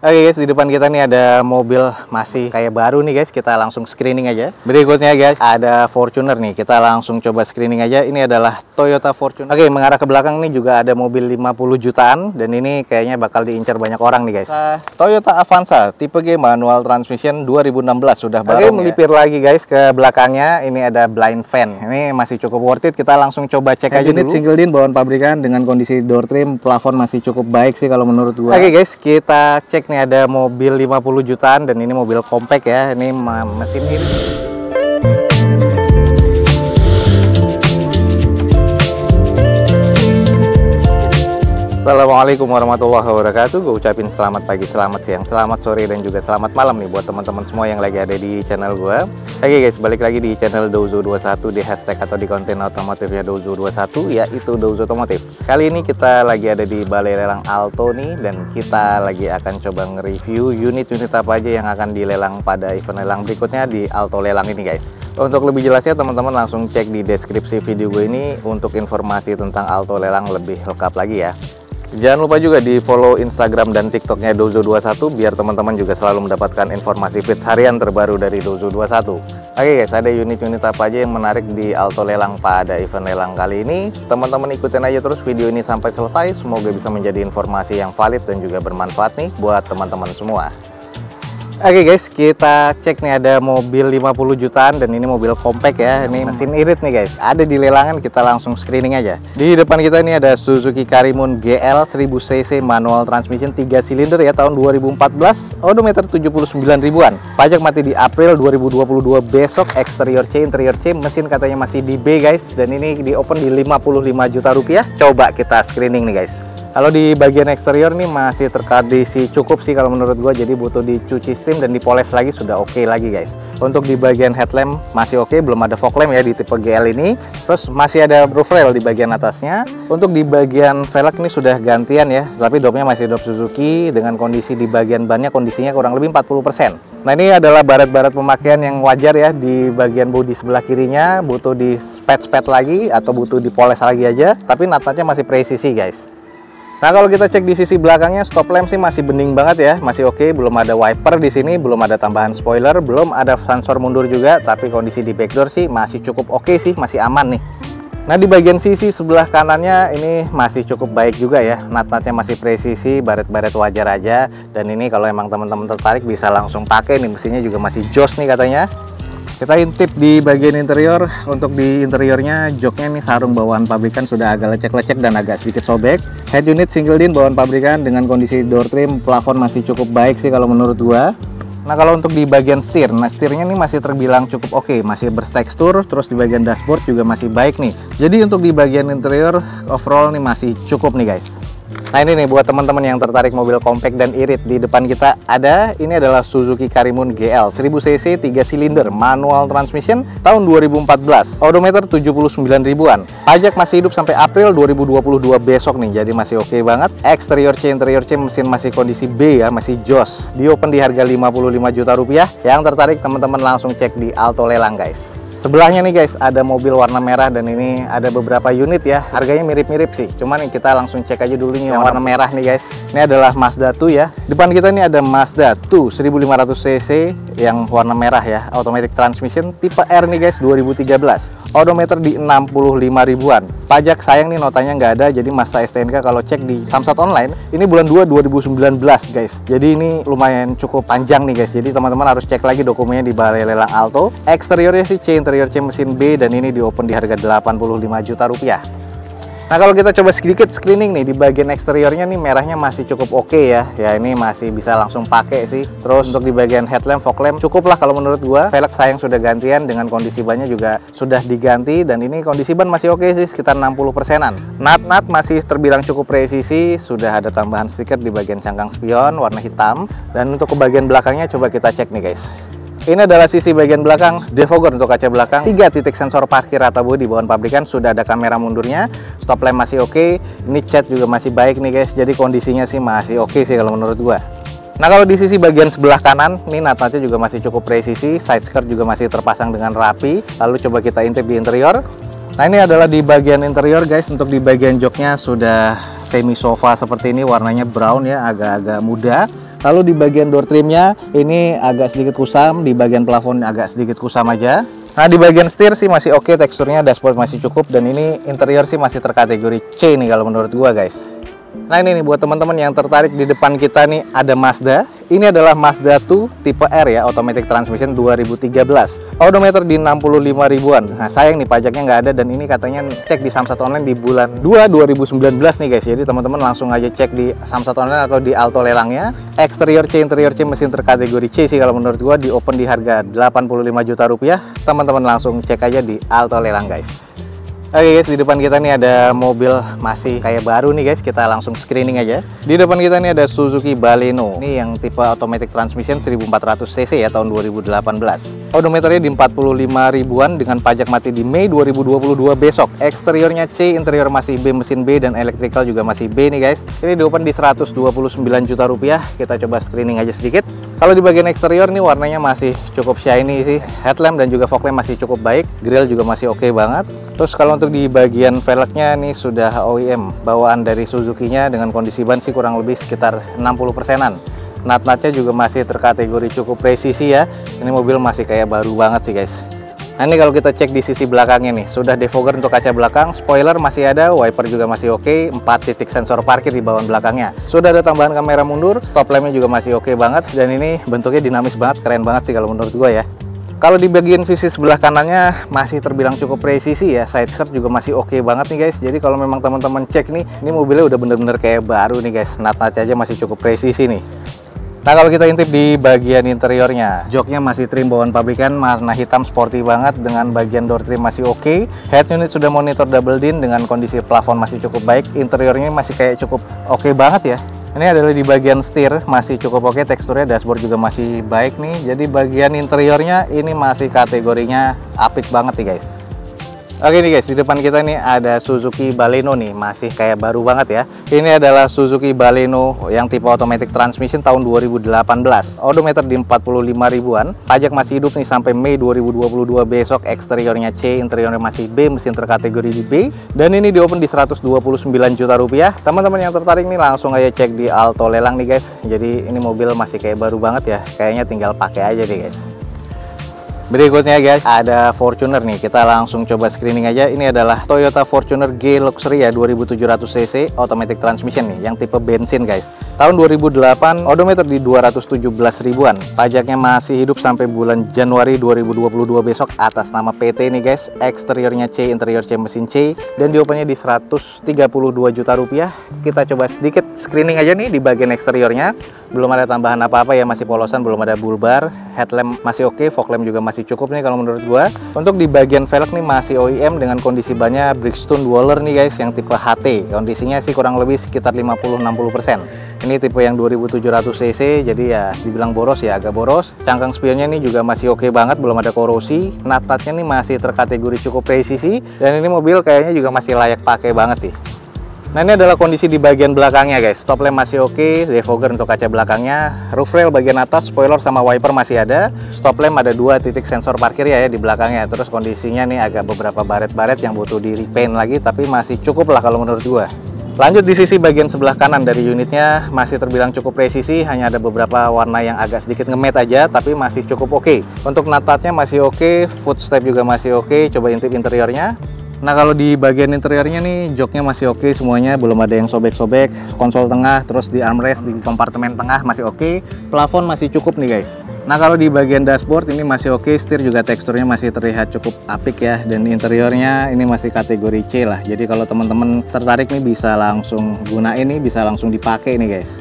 Oke guys, di depan kita nih ada mobil masih kayak baru nih guys. Kita langsung screening aja. Berikutnya guys, ada Fortuner nih. Kita langsung coba screening aja. Ini adalah Toyota Fortuner. Oke, mengarah ke belakang nih juga ada mobil 50 jutaan. Dan ini kayaknya bakal diincar banyak orang nih guys. Toyota Avanza tipe G manual transmission 2016 sudah baru. Oke, melipir lagi guys ke belakangnya. Ini ada blind fan. Ini masih cukup worth it. Kita langsung coba cek aja dulu. Single din bawaan pabrikan dengan kondisi door trim, plafon masih cukup baik sih kalau menurut gua. Oke guys, kita cek nih. Ini ada mobil 50 jutaan dan ini mobil compact ya. Ini mesin ini. Assalamualaikum warahmatullahi wabarakatuh. Gue ucapin selamat pagi, selamat siang, selamat sore, dan juga selamat malam nih buat teman-teman semua yang lagi ada di channel gue. Oke guys, balik lagi di channel Douzo21, di hashtag atau di konten otomotifnya Douzo21, yaitu Douzo Otomotif. Kali ini kita lagi ada di Balai Lelang Alto nih, dan kita lagi akan coba nge-review unit-unit apa aja yang akan dilelang pada event lelang berikutnya di Alto Lelang ini guys. Untuk lebih jelasnya teman-teman langsung cek di deskripsi video gue ini untuk informasi tentang Alto Lelang lebih lengkap lagi ya. Jangan lupa juga di follow Instagram dan TikToknya Douzo21 biar teman-teman juga selalu mendapatkan informasi feeds harian terbaru dari Douzo21. Oke guys, ada unit-unit apa aja yang menarik di Alto Lelang pada event lelang kali ini. Teman-teman ikutin aja terus video ini sampai selesai. Semoga bisa menjadi informasi yang valid dan juga bermanfaat nih buat teman-teman semua. Oke guys, kita cek nih ada mobil 50 jutaan dan ini mobil compact ya. Ini mesin irit nih guys. Ada di lelangan, kita langsung screening aja. Di depan kita ini ada Suzuki Karimun GL 1000 cc manual transmission 3 silinder ya, tahun 2014. Odometer 79 ribuan. Pajak mati di April 2022 besok. Exterior C, interior C, mesin katanya masih di B guys. Dan ini di open di 55 juta rupiah. Coba kita screening nih guys. Kalau di bagian eksterior nih masih terkondisi cukup sih kalau menurut gua, jadi butuh dicuci steam dan dipoles lagi sudah oke lagi guys. Untuk di bagian headlamp masih oke, belum ada fog lamp ya di tipe GL ini. Terus masih ada roof rail di bagian atasnya. Untuk di bagian velg ini sudah gantian ya, tapi dopnya masih dop Suzuki dengan kondisi di bagian bannya kondisinya kurang lebih 40%. Nah ini adalah baret-baret pemakaian yang wajar ya di bagian bodi sebelah kirinya, butuh di spet lagi atau butuh dipoles lagi aja, tapi nat-natnya masih presisi guys. Nah kalau kita cek di sisi belakangnya, stop lamp sih masih bening banget ya, masih oke, belum ada wiper di sini, belum ada tambahan spoiler, belum ada sensor mundur juga, tapi kondisi di backdoor sih masih cukup oke sih, masih aman nih. Nah di bagian sisi sebelah kanannya ini masih cukup baik juga ya, nat-natnya masih presisi, baret-baret wajar aja, dan ini kalau emang teman-teman tertarik bisa langsung pakai nih, mesinnya juga masih jos nih katanya. Kita intip di bagian interior. Untuk di interiornya, joknya nih sarung bawaan pabrikan sudah agak lecek-lecek dan agak sedikit sobek. Head unit single din bawaan pabrikan dengan kondisi door trim, plafon masih cukup baik sih kalau menurut gua. Nah kalau untuk di bagian setir, setirnya nih masih terbilang cukup oke, masih bertekstur. Terus di bagian dashboard juga masih baik nih. Jadi untuk di bagian interior overall nih masih cukup nih guys. Nah ini nih buat teman-teman yang tertarik mobil compact dan irit, di depan kita ada, ini adalah Suzuki Karimun GL 1000 cc 3 silinder manual transmission tahun 2014. Odometer 79 ribuan. Pajak masih hidup sampai April 2022 besok nih, jadi masih oke banget. Exterior C, interior C, mesin masih kondisi B ya, masih jos. Di open di harga 55 juta rupiah. Yang tertarik teman-teman langsung cek di Alto Lelang guys. Sebelahnya nih guys ada mobil warna merah dan ini ada beberapa unit ya, harganya mirip-mirip sih, cuman kita langsung cek aja dulu nih yang warna merah nih guys. Ini adalah Mazda 2 ya. Depan kita ini ada Mazda 2 1500 cc yang warna merah ya, automatic transmission tipe R nih guys, 2013. Odometer di 65 ribuan. Pajak sayang nih notanya nggak ada, jadi masa STNK kalau cek di Samsat online ini bulan 2 2019 guys. Jadi ini lumayan cukup panjang nih guys, jadi teman-teman harus cek lagi dokumennya di Balai Lelang Alto. Eksteriornya sih C, interior C, mesin B, dan ini di open di harga 85 juta rupiah. Nah kalau kita coba sedikit screening nih di bagian eksteriornya nih, merahnya masih cukup oke ya. Ya ini masih bisa langsung pakai sih. Terus untuk di bagian headlamp, fog lamp cukup lah kalau menurut gua. Velg sayang sudah gantian dengan kondisi bannya juga sudah diganti, dan ini kondisi ban masih oke sih, sekitar 60%-an. Nat masih terbilang cukup presisi, sudah ada tambahan stiker di bagian cangkang spion warna hitam. Dan untuk ke bagian belakangnya coba kita cek nih guys. Ini adalah sisi bagian belakang, defogger untuk kaca belakang, 3 titik sensor parkir rata bodi bawaan pabrikan, sudah ada kamera mundurnya, stop lamp masih oke, ini cat juga masih baik nih guys, jadi kondisinya sih masih oke sih kalau menurut gua. Nah kalau di sisi bagian sebelah kanan, ini nat-natnya juga masih cukup presisi, side skirt juga masih terpasang dengan rapi. Lalu coba kita intip di interior. Nah ini adalah di bagian interior guys. Untuk di bagian joknya sudah semi sofa seperti ini, warnanya brown ya, agak-agak muda. Lalu di bagian door trimnya ini agak sedikit kusam, di bagian plafon agak sedikit kusam aja. Nah di bagian setir sih masih oke, teksturnya dashboard masih cukup, dan ini interior sih masih terkategori C nih kalau menurut gua guys. Nah ini nih buat teman-teman yang tertarik, di depan kita nih ada Mazda. Ini adalah Mazda 2 tipe R ya, automatic transmission 2013. Odometer di 65 ribuan. Nah sayang nih pajaknya nggak ada, dan ini katanya cek di Samsat Online di bulan 2 2019 nih guys. Jadi teman-teman langsung aja cek di Samsat Online atau di Alto lelangnya. Eksterior C, interior C, mesin terkategori C sih kalau menurut gua, di open di harga 85 juta rupiah. Teman-teman langsung cek aja di Alto lelang guys. Oke guys, di depan kita nih ada mobil masih kayak baru nih guys, kita langsung screening aja. Di depan kita nih ada Suzuki Baleno. Ini yang tipe automatic transmission 1400 cc ya, tahun 2018. Odometernya di 45 ribuan dengan pajak mati di Mei 2022 besok. Eksteriornya C, interior masih B, mesin B, dan electrical juga masih B nih guys. Ini di open di 129 juta rupiah. Kita coba screening aja sedikit. Kalau di bagian eksterior nih warnanya masih cukup shiny sih. Headlamp dan juga fog lamp masih cukup baik. Grill juga masih oke banget. Terus kalau untuk di bagian velgnya nih sudah OEM bawaan dari Suzuki-nya, dengan kondisi ban sih kurang lebih sekitar 60%-an. Nut-nutnya juga masih terkategori cukup presisi ya. Ini mobil masih kayak baru banget sih guys. Nah ini kalau kita cek di sisi belakangnya nih, sudah defogger untuk kaca belakang, spoiler masih ada, wiper juga masih oke, 4 titik sensor parkir di bawah belakangnya. Sudah ada tambahan kamera mundur, stop lampnya juga masih oke banget, dan ini bentuknya dinamis banget, keren banget sih kalau menurut gua ya. Kalau di bagian sisi sebelah kanannya masih terbilang cukup presisi ya, side skirt juga masih oke banget nih guys. Jadi kalau memang teman-teman cek nih, ini mobilnya udah bener-bener kayak baru nih guys, nut-nut aja masih cukup presisi nih. Nah kalau kita intip di bagian interiornya, joknya masih trim bawaan pabrikan, warna hitam sporty banget, dengan bagian door trim masih oke. Head unit sudah monitor double din dengan kondisi plafon masih cukup baik. Interiornya masih kayak cukup oke banget ya. Ini adalah di bagian setir masih cukup oke, teksturnya dashboard juga masih baik nih. Jadi bagian interiornya ini masih kategorinya apik banget nih guys. Oke nih guys, di depan kita nih ada Suzuki Baleno nih, masih kayak baru banget ya. Ini adalah Suzuki Baleno yang tipe automatic transmission tahun 2018. Odometer di 45 ribuan. Pajak masih hidup nih sampai Mei 2022 besok. Eksteriornya C, interiornya masih B, mesin terkategori di B. Dan ini di open di 129 juta rupiah. Teman-teman yang tertarik nih langsung aja cek di Alto lelang nih guys. Jadi ini mobil masih kayak baru banget ya. Kayaknya tinggal pakai aja deh guys. Berikutnya guys, ada Fortuner nih, kita langsung coba screening aja. Ini adalah Toyota Fortuner G Luxury ya, 2700 cc automatic transmission nih, yang tipe bensin guys. Tahun 2008, odometer di 217 ribuan. Pajaknya masih hidup sampai bulan Januari 2022 besok, atas nama PT nih guys. Eksteriornya C, interior C, mesin C, dan di opennya di 132 juta rupiah. Kita coba sedikit screening aja nih di bagian eksteriornya. Belum ada tambahan apa-apa ya, masih polosan, belum ada bull bar. Headlamp masih oke, fog lamp juga masih cukup nih kalau menurut gua. Untuk di bagian velg nih masih OEM dengan kondisi bannya Bridgestone Dweller nih guys, yang tipe HT. Kondisinya sih kurang lebih sekitar 50-60%. Ini tipe yang 2700 cc, jadi ya dibilang boros ya agak boros. Cangkang spionnya nih juga masih oke banget, belum ada korosi. Nut-nutnya nih masih terkategori cukup presisi, dan ini mobil kayaknya juga masih layak pakai banget sih. Nah ini adalah kondisi di bagian belakangnya guys. Stop lamp masih oke, defogger untuk kaca belakangnya, roof rail bagian atas, spoiler sama wiper masih ada. Stop lamp ada 2 titik sensor parkir ya di belakangnya. Terus kondisinya nih agak beberapa baret-baret yang butuh di repaint lagi, tapi masih cukup lah kalau menurut gua. Lanjut di sisi bagian sebelah kanan dari unitnya, masih terbilang cukup presisi, hanya ada beberapa warna yang agak sedikit ngemet aja, tapi masih cukup oke. Untuk nut-nutnya masih oke, footstep juga masih oke. Coba intip interiornya. Nah kalau di bagian interiornya nih, joknya masih oke semuanya, belum ada yang sobek-sobek. Konsol tengah, terus di armrest di kompartemen tengah masih oke. Plafon masih cukup nih guys. Nah kalau di bagian dashboard ini masih oke, setir juga teksturnya masih terlihat cukup apik ya. Dan interiornya ini masih kategori C lah. Jadi kalau teman-teman tertarik nih bisa langsung gunain nih, bisa langsung dipakai nih guys.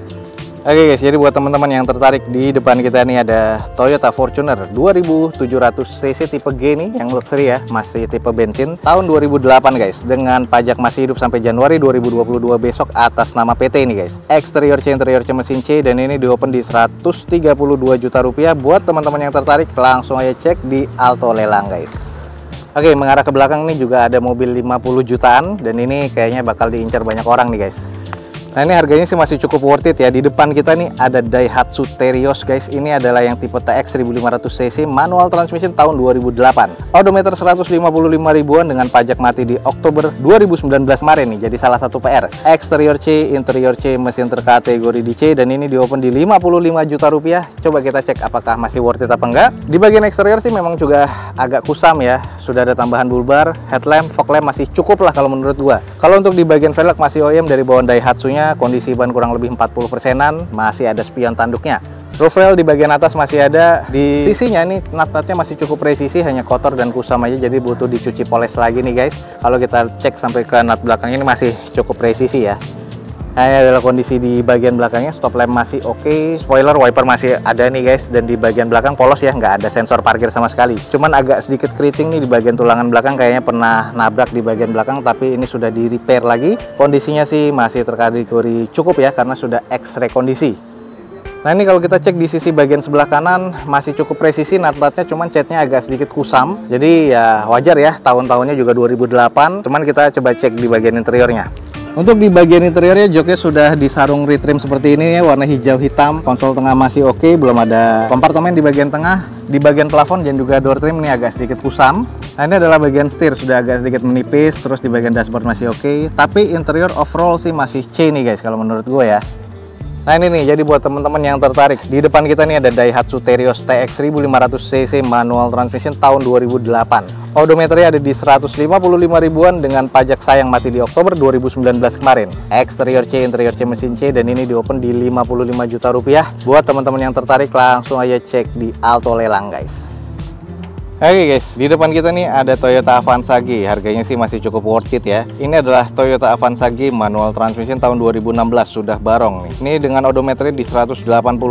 Oke guys, jadi buat teman-teman yang tertarik, di depan kita nih ada Toyota Fortuner 2700 cc tipe G nih, yang luxury ya, masih tipe bensin, tahun 2008 guys, dengan pajak masih hidup sampai Januari 2022 besok, atas nama PT nih guys. Eksterior C, interior C, mesin C, dan ini di open di 132 juta rupiah. Buat teman-teman yang tertarik langsung aja cek di Alto lelang guys. Oke, mengarah ke belakang nih juga ada mobil 50 jutaan, dan ini kayaknya bakal diincar banyak orang nih guys. Nah, ini harganya sih masih cukup worth it ya. Di depan kita nih ada Daihatsu Terios guys. Ini adalah yang tipe TX 1500 cc manual transmission tahun 2008. Odometer 155 ribuan dengan pajak mati di Oktober 2019 kemarin nih. Jadi salah satu PR. Eksterior C, interior C, mesin terkategori di C, dan ini di open di 55 juta rupiah. Coba kita cek apakah masih worth it apa enggak. Di bagian eksterior sih memang juga agak kusam ya. Sudah ada tambahan bulbar, headlamp, fog lamp masih cukup lah kalau menurut gua. Kalau untuk di bagian velg masih OEM dari bawaan Daihatsu-nya. Kondisi ban kurang lebih 40%-an, masih ada spion tanduknya. Roof rail di bagian atas masih ada, di sisinya nih nut-nutnya masih cukup presisi, hanya kotor dan kusam aja, jadi butuh dicuci poles lagi nih guys. Kalau kita cek sampai ke nut belakang ini masih cukup presisi ya. Nah, ini adalah kondisi di bagian belakangnya. Stop lamp masih oke, spoiler wiper masih ada nih guys, dan di bagian belakang polos ya, nggak ada sensor parkir sama sekali. Cuman agak sedikit keriting nih di bagian tulangan belakang, kayaknya pernah nabrak di bagian belakang, tapi ini sudah di repair lagi. Kondisinya sih masih terkategori cukup ya, karena sudah X-ray kondisi. Nah, ini kalau kita cek di sisi bagian sebelah kanan masih cukup presisi, nut-nutnya cuman catnya agak sedikit kusam. Jadi ya wajar ya, tahun-tahunnya juga 2008. Cuman kita coba cek di bagian interiornya. Untuk di bagian interiornya, joknya sudah disarung retrim seperti ini ya, warna hijau hitam. Konsol tengah masih oke, belum ada kompartemen di bagian tengah. Di bagian plafon dan juga door trim ini agak sedikit kusam. Nah, ini adalah bagian setir, sudah agak sedikit menipis. Terus di bagian dashboard masih oke, tapi interior overall sih masih C nih guys kalau menurut gue ya. Nah, ini nih, jadi buat teman-teman yang tertarik, di depan kita nih ada Daihatsu Terios TX 1500 cc manual transmission tahun 2008. Odometernya ada di 155 ribuan dengan pajak sayang mati di Oktober 2019 kemarin. Eksterior C, interior C, mesin C, dan ini di open di 55 juta rupiah. Buat teman-teman yang tertarik langsung aja cek di Alto Lelang guys. Oke guys, di depan kita nih ada Toyota Avanza G. Harganya sih masih cukup worth it ya. Ini adalah Toyota Avanza G manual transmission tahun 2016, sudah barong nih. Ini dengan odometernya di 180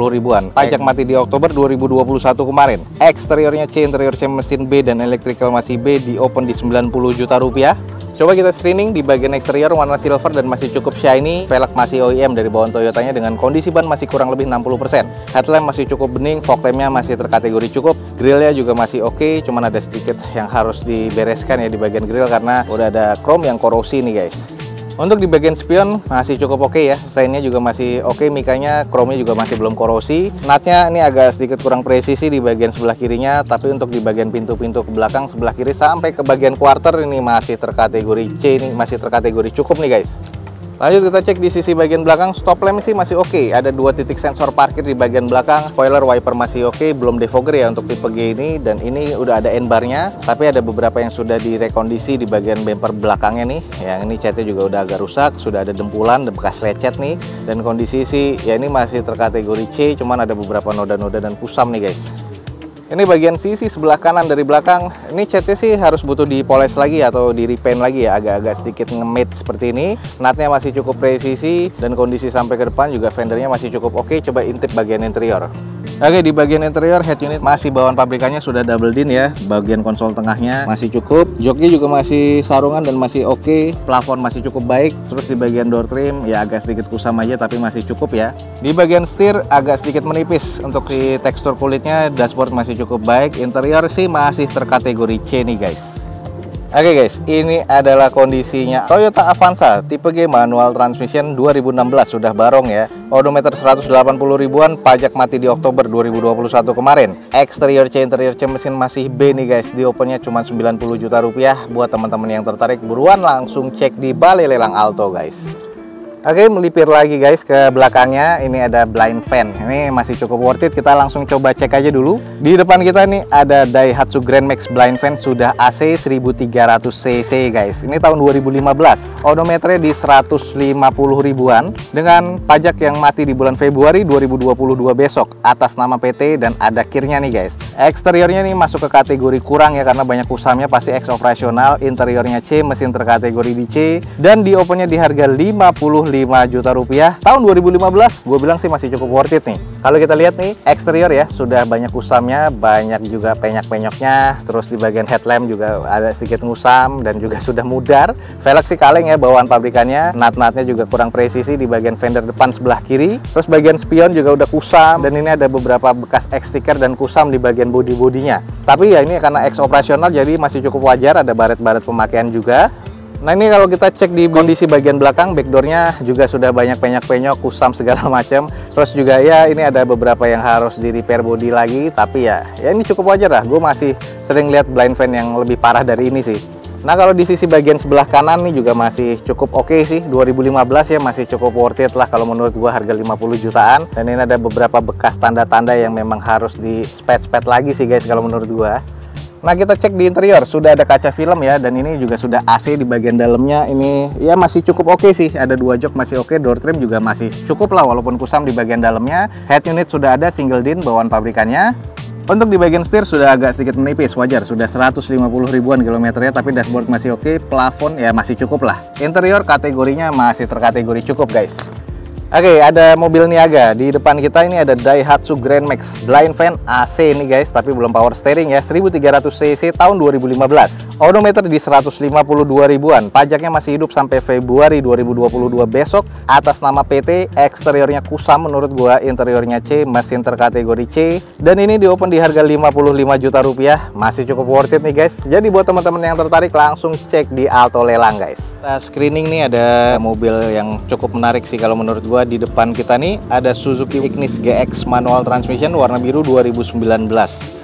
ribuan. Pajak mati di Oktober 2021 kemarin. Eksteriornya C, interior C, mesin B, dan electrical masih B, di open di 90 juta rupiah. Coba kita screening di bagian eksterior warna silver dan masih cukup shiny. Velg masih OEM dari bawaan Toyotanya dengan kondisi ban masih kurang lebih 60%. Headlamp masih cukup bening, fog lampnya masih terkategori cukup. Grillnya juga masih oke, cuman ada sedikit yang harus dibereskan ya di bagian grill karena udah ada chrome yang korosi nih guys. Untuk di bagian spion masih cukup oke ya, sign-nya juga masih oke, mikanya, chrome-nya juga masih belum korosi. Nutnya ini agak sedikit kurang presisi di bagian sebelah kirinya, tapi untuk di bagian pintu-pintu ke belakang sebelah kiri sampai ke bagian quarter ini masih terkategori C, ini masih terkategori cukup nih guys. Lanjut kita cek di sisi bagian belakang, stop lamp sih masih oke. Ada 2 titik sensor parkir di bagian belakang, spoiler wiper masih oke, belum defogger ya untuk tipe G ini, dan ini udah ada N-bar-nya, tapi ada beberapa yang sudah direkondisi di bagian bumper belakangnya nih. Yang ini catnya juga udah agak rusak, sudah ada dempulan, bekas lecet nih, dan kondisi sih ya ini masih terkategori C, cuman ada beberapa noda-noda dan kusam nih guys. Ini bagian sisi sebelah kanan dari belakang, ini catnya sih harus butuh dipoles lagi atau di repaint lagi ya, agak-agak sedikit ngemit seperti ini. Nutnya masih cukup presisi dan kondisi sampai ke depan juga fendernya masih cukup oke. Coba intip bagian interior. Oke, di bagian interior head unit masih bawaan pabrikannya sudah double din ya. Bagian konsol tengahnya masih cukup, joknya juga masih sarungan dan masih oke. Plafon masih cukup baik. Terus di bagian door trim ya agak sedikit kusam aja tapi masih cukup ya. Di bagian setir agak sedikit menipis untuk si tekstur kulitnya. Dashboard masih cukup baik. Interior sih masih terkategori C nih guys. Oke guys, ini adalah kondisinya Toyota Avanza tipe G manual transmission 2016, sudah barong ya. Odometer 180 ribuan, pajak mati di Oktober 2021 kemarin. Eksterior C, interior C, mesin masih B nih guys. Di opennya cuma 90 juta rupiah. Buat teman-teman yang tertarik buruan langsung cek di Balai Lelang Alto guys. Oke, melipir lagi guys ke belakangnya. Ini ada blind fan. Ini masih cukup worth it. Kita langsung coba cek aja dulu. Di depan kita nih ada Daihatsu Grand Max blind fan sudah AC 1300 cc guys. Ini tahun 2015. Odometernya di 150 ribuan dengan pajak yang mati di bulan Februari 2022 besok atas nama PT dan ada kirnya nih guys. Eksteriornya nih masuk ke kategori kurang ya karena banyak kusamnya, pasti X operasional. Interiornya C, mesin terkategori di C, dan di opennya di harga 55 juta rupiah tahun 2015. Gue bilang sih masih cukup worth it nih. Kalau kita lihat nih eksterior ya sudah banyak kusamnya, banyak juga penyak-penyoknya. Terus di bagian headlamp juga ada sedikit ngusam dan juga sudah mudar. Velg sih kaleng ya bawaan pabrikannya. Nut-nutnya juga kurang presisi di bagian fender depan sebelah kiri. Terus bagian spion juga udah kusam dan ini ada beberapa bekas X stiker dan kusam di bagian bodi-bodinya. Tapi ya ini karena X operasional jadi masih cukup wajar, ada baret-baret pemakaian juga. Nah ini kalau kita cek di kondisi bagian belakang, backdoornya juga sudah banyak penyok-penyok, kusam segala macam. Terus juga ya ini ada beberapa yang harus di repair body lagi, tapi ya ini cukup wajar lah. Gue masih sering lihat blind fan yang lebih parah dari ini sih. Nah kalau di sisi bagian sebelah kanan nih juga masih cukup oke sih, 2015 ya, masih cukup worth it lah kalau menurut gua, harga 50 jutaan. Dan ini ada beberapa bekas tanda-tanda yang memang harus di spet-spet lagi sih guys kalau menurut gua. Nah kita cek di interior, sudah ada kaca film ya, dan ini juga sudah AC di bagian dalamnya. Ini ya masih cukup oke sih, ada 2 jok masih oke, door trim juga masih cukup lah walaupun kusam di bagian dalamnya. Head unit sudah ada single din bawaan pabrikannya. Untuk di bagian setir sudah agak sedikit menipis, wajar, sudah 150 ribuan kilometernya, tapi dashboard masih oke, plafon ya masih cukup lah. Interior kategorinya masih terkategori cukup guys. Oke, ada mobil niaga. Di depan kita ini ada Daihatsu Grand Max blind fan AC ini guys, tapi belum power steering ya, 1300 cc tahun 2015. Odometer di 152 ribuan. Pajaknya masih hidup sampai Februari 2022 besok. Atas nama PT, eksteriornya kusam menurut gua, interiornya C, mesin terkategori C. Dan ini di open di harga 55 juta rupiah. Masih cukup worth it nih guys. Jadi buat teman-teman yang tertarik langsung cek di Alto Lelang guys. Nah, screening nih ada mobil yang cukup menarik sih kalau menurut gua. Di depan kita nih ada Suzuki Ignis GX manual transmission warna biru 2019.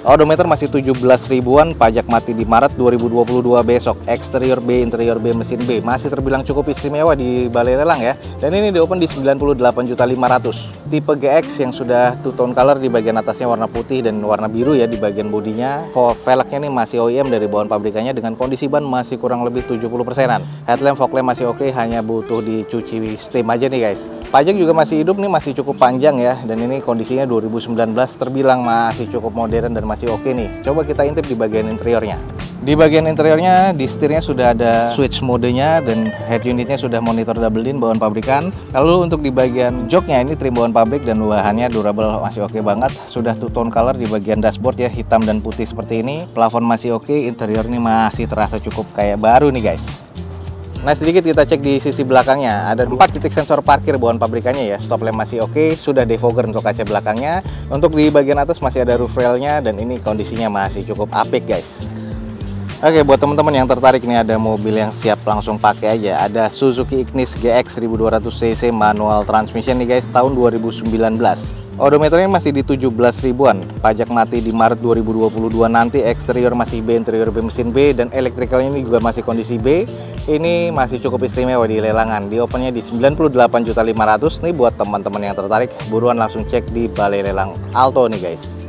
Odometer masih 17 ribuan, pajak mati di Maret 2022 besok. Eksterior B, interior B, mesin B. Masih terbilang cukup istimewa di balai lelang ya. Dan ini di open di 98.500.000. Tipe GX yang sudah two tone color, di bagian atasnya warna putih dan warna biru ya di bagian bodinya. Velgnya nih masih OEM dari bawaan pabrikannya dengan kondisi ban masih kurang lebih 70%-an. Headlamp, fog lamp masih oke, hanya butuh dicuci steam aja nih guys. Pajak juga masih hidup nih, masih cukup panjang ya. Dan ini kondisinya 2019, terbilang masih cukup modern dan masih oke nih. Coba kita intip di bagian interiornya. Di bagian interiornya, di setirnya sudah ada switch modenya dan head unitnya sudah monitor double din bawaan pabrikan. Lalu untuk di bagian joknya ini trim bawaan pabrik dan bahannya durable masih oke banget. Sudah two tone color di bagian dashboard ya, hitam dan putih seperti ini. Plafon masih oke, interior ini masih terasa cukup kayak baru nih guys. Nah sedikit kita cek di sisi belakangnya, ada 4 titik sensor parkir bawaan pabrikannya ya. Stop lamp masih oke, sudah defogger untuk kaca belakangnya. Untuk di bagian atas masih ada roof railnya dan ini kondisinya masih cukup apik guys. Oke, buat teman-teman yang tertarik nih ada mobil yang siap langsung pakai aja. Ada Suzuki Ignis GX 1200 cc manual transmission nih guys, tahun 2019. Odometernya masih di 17 ribuan, pajak mati di Maret 2022 nanti. Eksterior masih B, interior B, mesin B, dan elektrikalnya ini juga masih kondisi B. Ini masih cukup istimewa di lelangan. Di opennya di 98.500.000 nih. Buat teman-teman yang tertarik, buruan langsung cek di balai lelang Alto nih guys.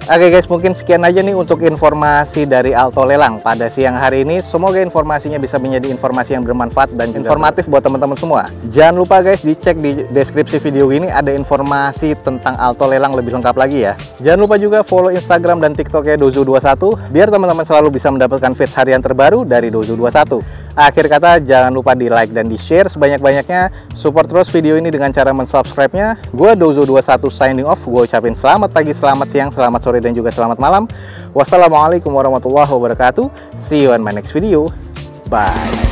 Oke guys, mungkin sekian aja nih untuk informasi dari Alto Lelang pada siang hari ini. Semoga informasinya bisa menjadi informasi yang bermanfaat dan informatif buat teman-teman semua. Jangan lupa guys, dicek di deskripsi video ini ada informasi tentang Alto Lelang lebih lengkap lagi ya. Jangan lupa juga follow Instagram dan TikToknya Dozo21 biar teman-teman selalu bisa mendapatkan feeds harian terbaru dari Dozo21. Akhir kata, jangan lupa di like dan di share sebanyak-banyaknya. Support terus video ini dengan cara mensubscribe-nya. Gue Dozo21 signing off. Gue ucapin selamat pagi, selamat siang, selamat sore, dan juga selamat malam. Wassalamualaikum warahmatullahi wabarakatuh. See you on my next video. Bye.